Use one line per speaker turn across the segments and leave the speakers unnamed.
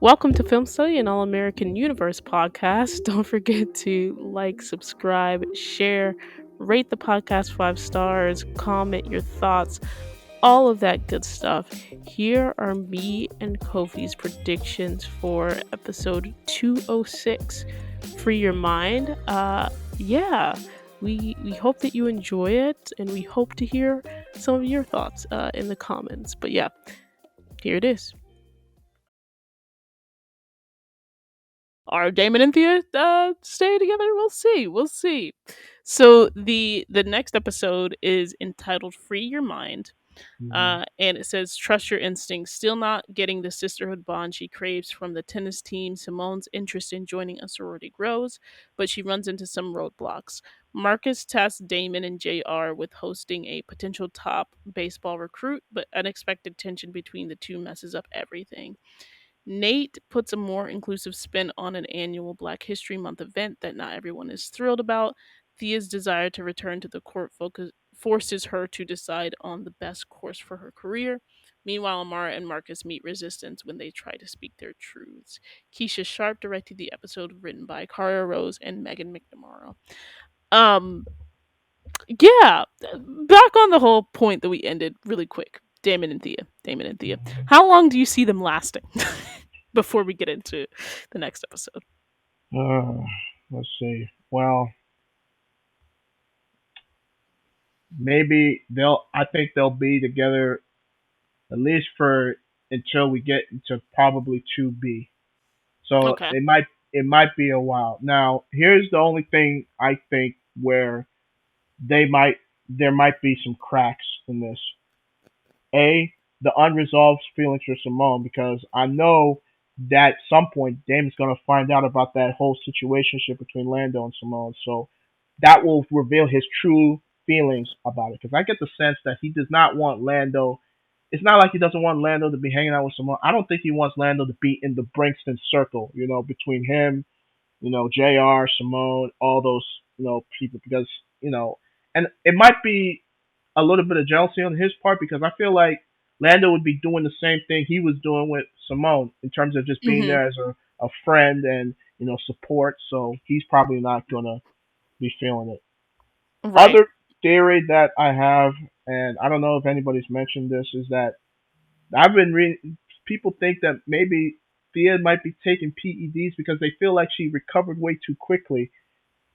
Welcome to Film Study, an All American Universe podcast. Don't forget to like, subscribe, share, rate the podcast 5 stars, comment your thoughts, all of that good stuff. Here are me and Kofi's predictions for episode 206. Free Your Mind. Yeah, we hope that you enjoy it, and we hope to hear some of your thoughts in the comments. But yeah, here it is. Are Damon and Thea stay together? We'll see. We'll see. So the next episode is entitled "Free Your Mind,"
Hmm.
and it says, "Trust your instincts." Still not getting the sisterhood bond she craves from the tennis team, Simone's interest in joining a sorority grows, but she runs into some roadblocks. Marcus tasks Damon and Jr. with hosting a potential top baseball recruit, but unexpected tension between the two messes up everything. Nate puts a more inclusive spin on an annual Black History Month event that not everyone is thrilled about. Thea's desire to return to the court forces her to decide on the best course for her career. Meanwhile, Amara and Marcus meet resistance when they try to speak their truths. Keisha Sharp directed the episode, written by Cara Rose and Megan McNamara. Um, yeah, back on the whole point that we ended really quick. Damon and Thea. Damon and Thea. How long do you see them lasting? Before we get into the next episode.
Uh, let's see. Well, maybe they'll. I think they'll be together at least for until we get into probably 2B. So
Okay.
it might be a while. Now, here's the only thing I think where they might there might be some cracks in this. A, the unresolved feelings for Simone, because I know that at some point Damon's gonna find out about that whole situationship between Lando and Simone. So that will reveal his true feelings about it. Because I get the sense that he does not want Lando. It's not like he doesn't want Lando to be hanging out with Simone. I don't think he wants Lando to be in the Brinkston circle. Between him, Jr., Simone, all those people. Because and it might be a little bit of jealousy on his part because I feel like Lando would be doing the same thing he was doing with Simone in terms of just being
Mhm.
there as a friend and support. So he's probably not gonna be feeling it.
Right.
Other theory that I have, and I don't know if anybody's mentioned this, is that I've been reading. People think that maybe Thea might be taking PEDs because they feel like she recovered way too quickly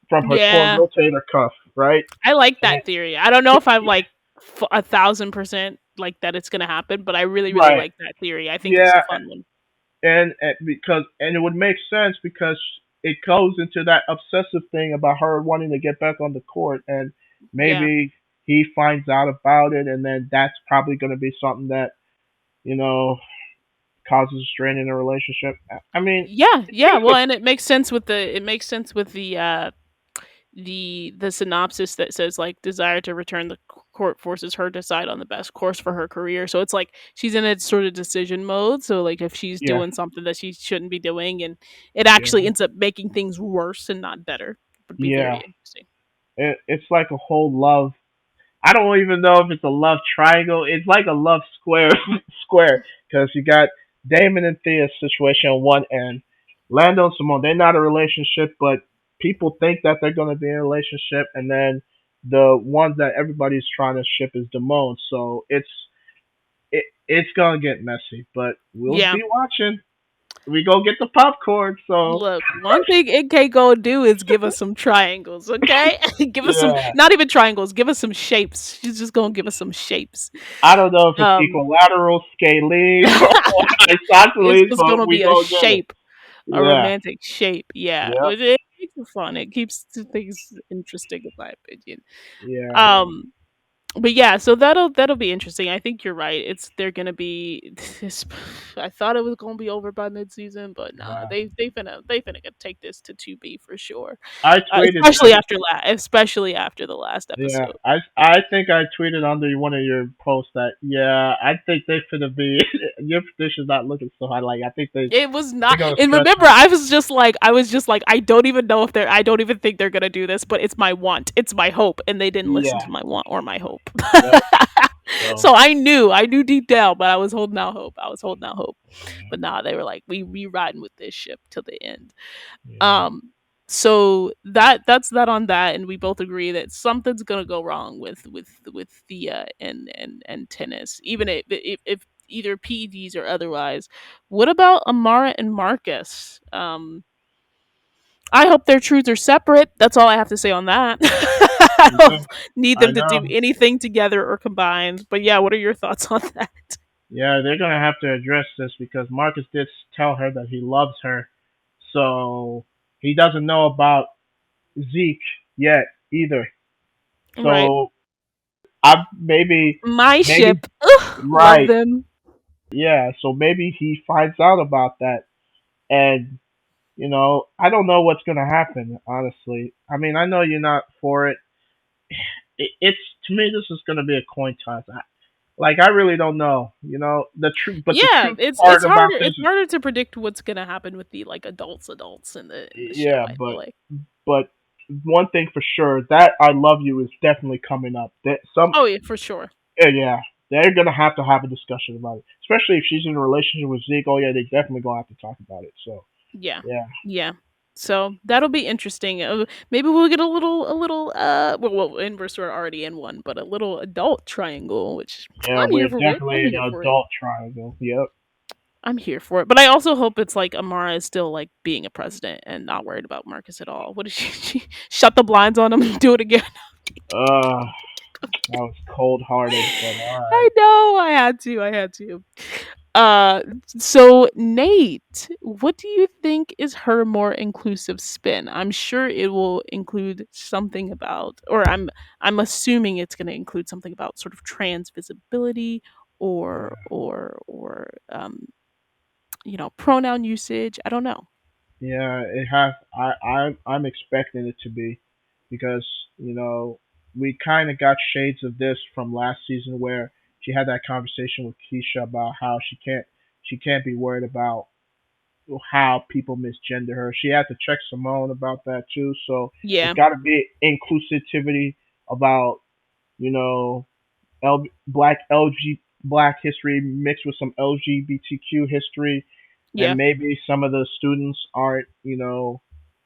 from her torn
Yeah.
rotator cuff, right?
I like
And,
that theory. I don't know if I'm like 1,000% like that it's gonna happen, but I really, really
right.
like that theory. I think it's a
Yeah,
fun one.
and it would make sense because it goes into that obsessive thing about her wanting to get back on the court, and
Yeah.
maybe he finds out about it, and then that's probably going to be something that you know causes a strain in a relationship. I mean,
Yeah,
it
yeah.
seems
Well,
like
and it makes sense with the synopsis that says like desire to return the court forces her to decide on the best course for her career. So it's like she's in a sort of decision mode. So like if she's
yeah,
doing something that she shouldn't be doing and it
yeah,
actually ends up making things worse and not better, would be very
yeah.
interesting.
It's like a whole love. I don't even know if it's a love triangle. It's like a love square, square, because you got Damon and Thea's situation on one end, Lando and Simone. They're not a relationship, but people think that they're going to be in a relationship, and then the ones that everybody's trying to ship is Damone. So it's gonna get messy, but we'll
Yeah.
be watching. We go get the popcorn. So
Look, one thing it can't go do is give us some triangles, okay? Give us some,
yeah,
not even triangles, give us some shapes. She's just gonna give us some shapes.
I don't know if it's
Um,
equalateral, scalene, or
it's
isosceles,
just
but
gonna
we
be a
go get it.
shape, a
Yeah.
romantic shape. Yeah,
Yep.
it makes it fun. It keeps things interesting, in my opinion.
Yeah.
Um, but yeah, so that'll be interesting. I think you're right. They're gonna be. This, I thought it was gonna be over by mid-season, but nah,
Yeah.
they finna take this to 2B for sure.
I tweeted
Especially
that.
especially after the last
Yeah.
episode.
I think I tweeted under one of your posts that yeah, I think they finna be your prediction's not looking so high. Like I think
It was
they're
not,
gonna
and
stretch
remember,
it.
I was just like, I don't even know if they're, I don't even think they're gonna do this, but it's my want, it's my hope, and they didn't listen
Yeah.
to my want or my hope. hope.
Yep. So
So I knew deep down, but I was holding out hope. I was holding out hope. But nah, they were like, we riding with this ship till the end.
yeah,
Um, so that's that on that, and we both agree that something's gonna go wrong with Thea and tennis, even if either PEDs or otherwise. What about Amara and Marcus? I hope their truths are separate. That's all I have to say on that. I don't
yeah,
need
I
them to do
know.
anything together or combined. But yeah, what are your thoughts on that?
Yeah, they're gonna have to address this because Marcus did tell her that he loves her, so he doesn't know about Zeke yet either.
Right.
So I
My
maybe
ship. Ugh, love
right,
them.
yeah. So maybe he finds out about that, and I don't know what's gonna happen. Honestly, I mean, I know you're not for it. It's to me, this is gonna be a coin toss. Like I really don't know. The truth, but the
Yeah,
truth
it's
part about
harder.
this
It's harder to predict what's gonna happen with the like adults in the show.
yeah,
I feel like.
but one thing for sure, that I love you is definitely coming up. That some
Oh yeah, for sure.
yeah, they're gonna have a discussion about it, especially if she's in a relationship with Zeke. Oh yeah, they definitely gonna have to talk about it. So
Yeah,
yeah,
yeah. So that'll be interesting. Maybe we'll get and we're sort of already in one, but a little adult triangle, which
yeah,
I'm here
we're
for it. I'm
definitely an
here for it.
adult triangle. Yep.
I'm here for it. But I also hope it's like Amara is still like being a president and not worried about Marcus at all. What did she shut the blinds on him and do it again?
Uh, that was cold hearted, but all
I
right.
know. I had to. I had to. Uh, so Nate, what do you think is her more inclusive spin? I'm sure it will include something about, or I'm assuming it's going to include something about sort of trans visibility or pronoun usage. I don't know.
Yeah, it has. I'm expecting it to be because we kind of got shades of this from last season where she had that conversation with Keisha about how she can't be worried about how people misgender her. She had to check Simone about that too. So there's
Yeah,
got to be inclusivity about you know black history mixed with some LGBTQ history, and
yeah,
maybe some of the students aren't,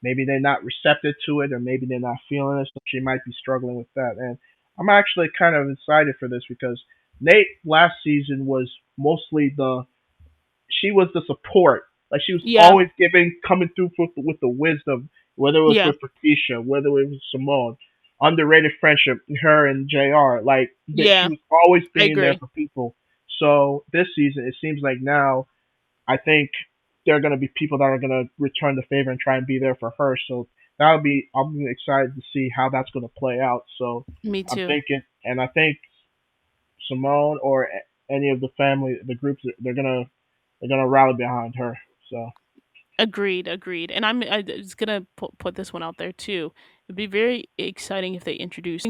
maybe they're not receptive to it, or maybe they're not feeling it. So she might be struggling with that, and I'm actually kind of excited for this because Nate last season was mostly she was the support. Like she was
yeah,
always coming through with the wisdom, whether it was
yeah,
with Patricia, whether it was Simone. Underrated friendship, her and Jr. Like that, she
yeah.
was always
I
being there
agree.
for people. So this season, it seems like now, I think there are going to be people that are going to return the favor and try and be there for her. So I'm excited to see how that's going to play out. So
Me
I'm
too.
thinking, and I think Simone or any of the family, the groups, they're gonna rally behind her. So
Agreed, agreed. And I was gonna put this one out there too. It'd be very exciting if they introduce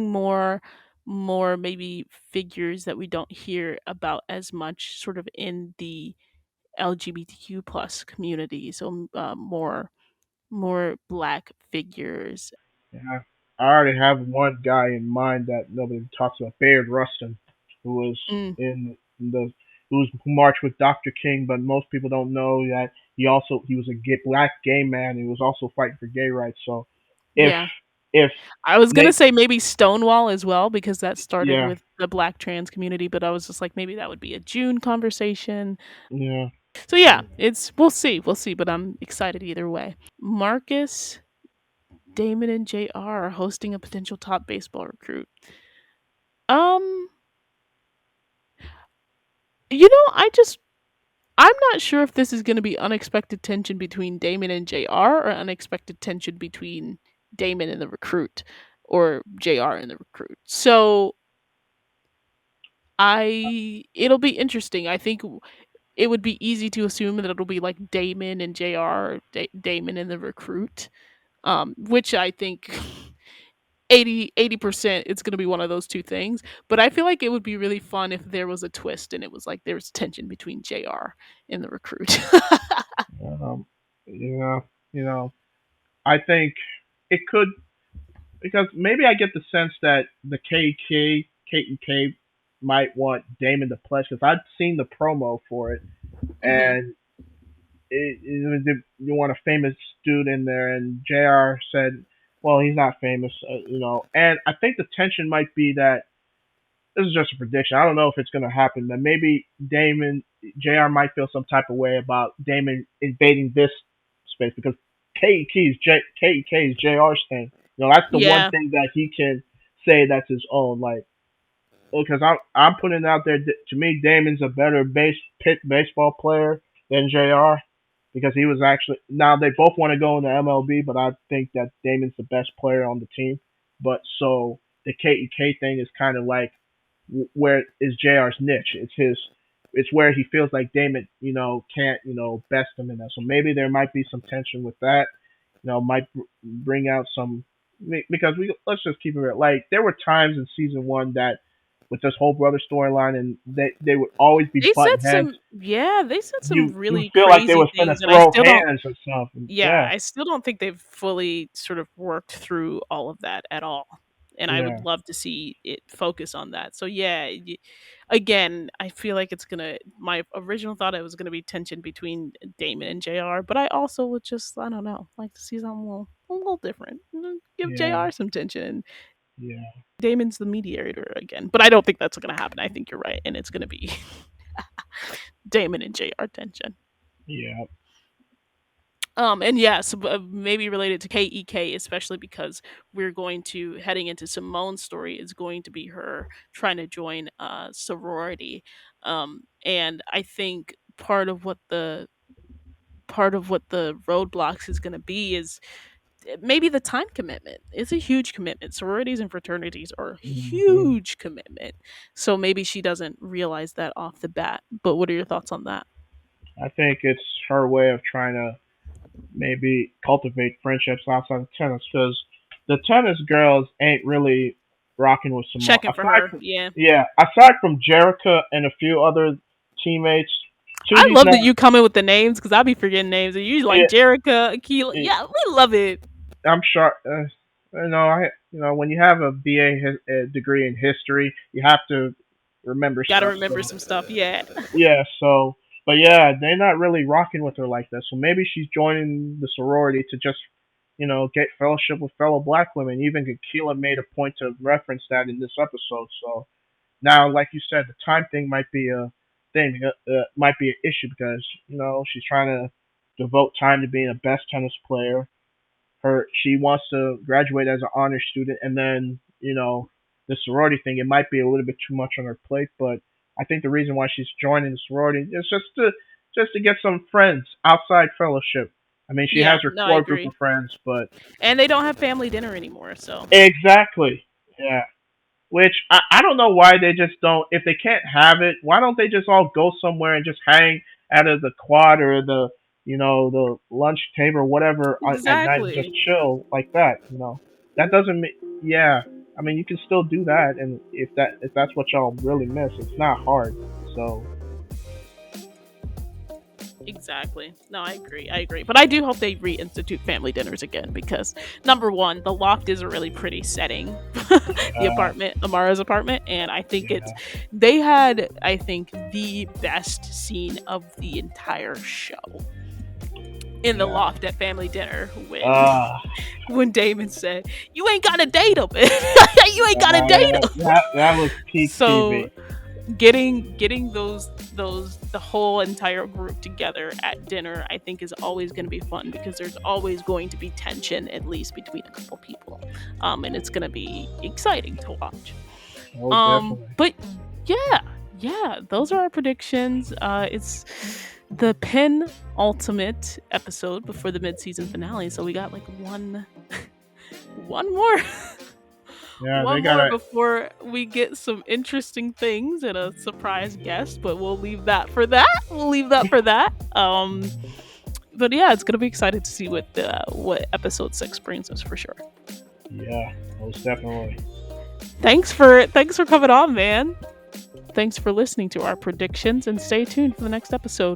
more maybe figures that we don't hear about as much, sort of in the LGBTQ plus community. So more black figures.
yeah, I already have one guy in mind that nobody talks about, Bayard Rustin, who was
Mm,
in the who marched with Dr. King, but most people don't know that he was a black gay man. He was also fighting for gay rights. So if
yeah,
if
I was gonna
Nate,
say maybe Stonewall as well because that started
yeah,
with the black trans community, but I was just like maybe that would be a June conversation.
yeah,
So yeah,
yeah,
it's we'll see, but I'm excited either way. Marcus, Damon, and JR are hosting a potential top baseball recruit. Um, I'm not sure if this is going to be unexpected tension between Damon and JR or unexpected tension between Damon and the recruit or JR and the recruit. So I it'll be interesting. I think it would be easy to assume that it'll be like Damon and JR, or Damon and the recruit. Which I think 80% it's going to be one of those two things, but I feel like it would be really fun if there was a twist and it was like there's tension between JR and the recruit.
yeah, you know, I think it could because maybe I get the sense that the KK KEK might want Damon to pledge because I've seen the promo for it,
Hmm.
and you want a famous dude in there, and Jr. said, "Well, he's not famous, you know." And I think the tension might be that this is just a prediction. I don't know if it's going to happen, but maybe Damon Jr. might feel some type of way about Damon invading this space because KEK is Jr.'s thing. You know, that's the one
Yeah.
thing that he can say that's his own. Like, because I'm putting it out there. To me, Damon's a better baseball player than Jr. Because he was actually now they both want to go in the MLB, but I think that Damon's the best player on the team. But so the KEK thing is kind of like where is Jr.'s niche. It's his. It's where he feels like Damon, can't, best him in that. So maybe there might be some tension with that. Might bring out some because we let's just keep it real. Like there were times in season one that with this whole brother storyline, and they would always be
They said
butting heads.
some, yeah, they said some
You
really
feel like they
crazy
was gonna
things, and I
throw
still don't.
hands or something.
Yeah,
Yeah,
I still don't think they've fully sort of worked through all of that at all. And I would
yeah,
love to see it focus on that. So yeah, again, I feel like it's gonna. My original thought it was gonna be tension between Damon and Jr. But I also would just, I don't know, like to see something a little different. Give
yeah,
Jr. some tension.
yeah,
Damon's the mediator again, but I don't think that's gonna happen. I think you're right, and it's gonna be Damon and Jr. tension.
yeah.
And yes, maybe related to KEK, especially because we're going to heading into Simone's story is going to be her trying to join sorority. And I think part of what the roadblocks is going to be is maybe the time commitment. It's a huge commitment. Sororities and fraternities are a
Hmm.
huge commitment. So maybe she doesn't realize that off the bat. But what are your thoughts on that?
I think it's her way of trying to maybe cultivate friendships outside of tennis because the tennis girls ain't really rocking with Simone.
Checking for her. Yeah.
Aside from Jerica and a few other teammates,
I
Tootie's
love
not.
that you come in with the names because I'll be forgetting names. And you like
Yeah,
Jerica, Akila.
yeah,
Yeah, we love it.
I'm sure. When you have a BA degree in history, you have to remember
Gotta
stuff.
remember
So
some stuff. Yeah.
yeah, but yeah, they're not really rocking with her like that. So maybe she's joining the sorority to just, get fellowship with fellow black women. Even Keela made a point to reference that in this episode. So now, like you said, the time thing might be a thing, might be an issue because she's trying to devote time to being a best tennis player. She wants to graduate as an honor student, and then the sorority thing. It might be a little bit too much on her plate, but I think the reason why she's joining the sorority is just to get some friends outside fellowship. I mean, she
Yeah.
has her
No, I
core group
agree.
of friends, but
And they don't have family dinner anymore. So
exactly, yeah. Which I don't know why they just don't. If they can't have it, why don't they just all go somewhere and just hang out of the quad or the lunch table or whatever at night and just
exactly.
chill like that. That doesn't mean yeah. I mean, you can still do that, and if that's what y'all really miss, it's not hard. So
Exactly. No, I agree. I agree. But I do hope they reinstitute family dinners again because number one, the loft is a really pretty setting. The
yeah,
apartment, Amara's apartment, and I think it's
yeah,
they had, I think, the best scene of the entire show in the
yeah.
loft at family dinner when
Uh,
when Damon said, "You ain't got to date him. You ain't got to date
yeah,
him."
that was peak
So
TV.
getting those the whole entire group together at dinner, I think, is always going to be fun because there's always going to be tension at least between a couple people, and it's going to be exciting to watch.
Oh, definitely.
But yeah, yeah, those are our predictions. It's the penultimate episode before the mid-season finale, so we got like one more
Yeah, they
one more
gotta.
before we get some interesting things and a surprise guest, but we'll leave that for that. We'll leave that for that. But yeah, it's gonna be excited to see what episode 6 brings us for sure.
Yeah, most definitely.
Thanks for coming on, man. Thanks for listening to our predictions, and stay tuned for the next episode.